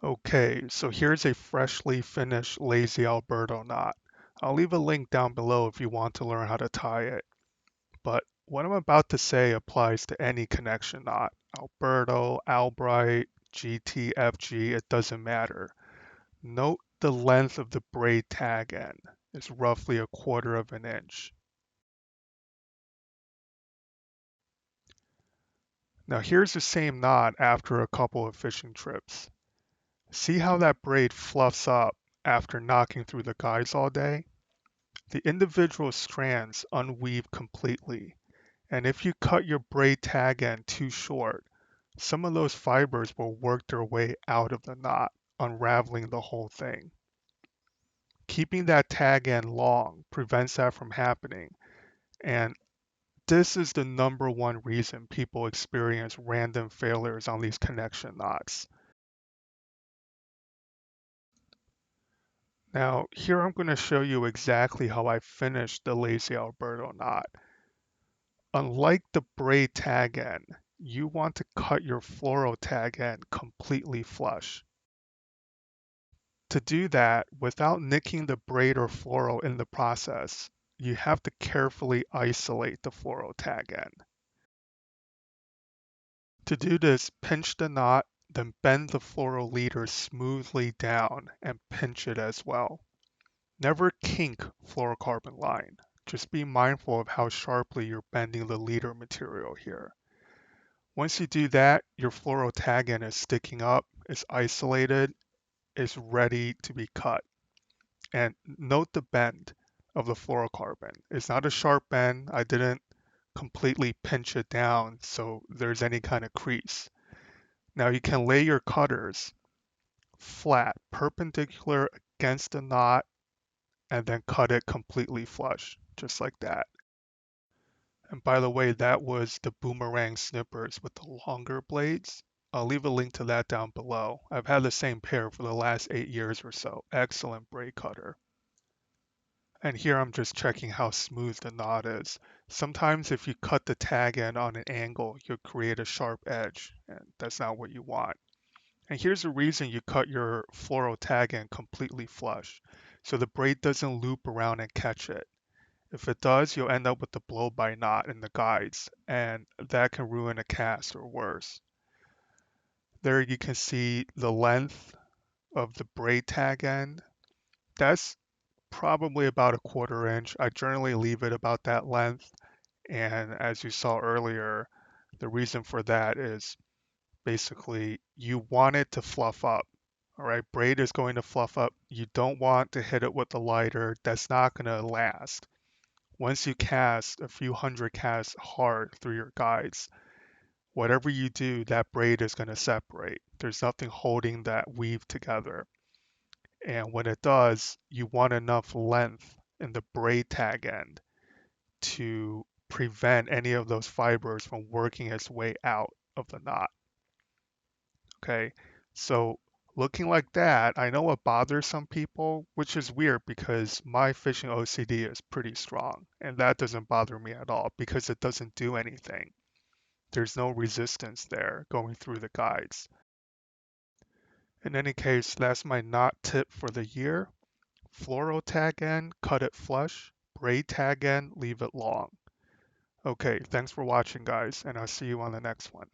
Okay, so here's a freshly finished lazy Alberto knot. I'll leave a link down below if you want to learn how to tie it. But what I'm about to say applies to any connection knot. Alberto, Albright, GTFG, it doesn't matter. Note the length of the braid tag end is roughly 1/4 of an inch. Now here's the same knot after a couple of fishing trips. See how that braid fluffs up after knocking through the guides all day? The individual strands unweave completely, and if you cut your braid tag end too short, some of those fibers will work their way out of the knot, unraveling the whole thing. Keeping that tag end long prevents that from happening, and this is the number one reason people experience random failures on these connection knots. Now, here I'm going to show you exactly how I finished the lazy Alberto knot. Unlike the braid tag end, you want to cut your fluoro tag end completely flush. To do that, without nicking the braid or fluoro in the process, you have to carefully isolate the fluoro tag end. To do this, pinch the knot, then bend the fluoro leader smoothly down and pinch it as well. Never kink fluorocarbon line. Just be mindful of how sharply you're bending the leader material here. Once you do that, your fluoro tag end is sticking up, is isolated, is ready to be cut. And note the bend of the fluorocarbon. It's not a sharp bend. I didn't completely pinch it down so there's any kind of crease. Now you can lay your cutters flat, perpendicular against the knot, and then cut it completely flush, just like that. And by the way, that was the boomerang snippers with the longer blades. I'll leave a link to that down below. I've had the same pair for the last 8 years or so. Excellent braid cutter. And here I'm just checking how smooth the knot is. Sometimes if you cut the tag end on an angle, you'll create a sharp edge, and that's not what you want. And here's the reason you cut your fluoro tag end completely flush, so the braid doesn't loop around and catch it. If it does, you'll end up with the blow-by knot in the guides, and that can ruin a cast or worse. There you can see the length of the braid tag end. That's probably about 1/4 inch. I generally leave it about that length, and as you saw earlier, the reason for that is basically you want it to fluff up. All right, braid is going to fluff up. You don't want to hit it with the lighter. That's not going to last. Once you cast a few hundred casts hard through your guides, whatever you do, that braid is going to separate. There's nothing holding that weave together. And when it does, you want enough length in the braid tag end to prevent any of those fibers from working its way out of the knot. Okay, so looking like that, I know it bothers some people, which is weird because my fishing OCD is pretty strong, and that doesn't bother me at all because it doesn't do anything. There's no resistance there going through the guides. In any case, that's my knot tip for the year. Fluoro tag end, cut it flush. Braid tag end, leave it long. Okay, thanks for watching guys, and I'll see you on the next one.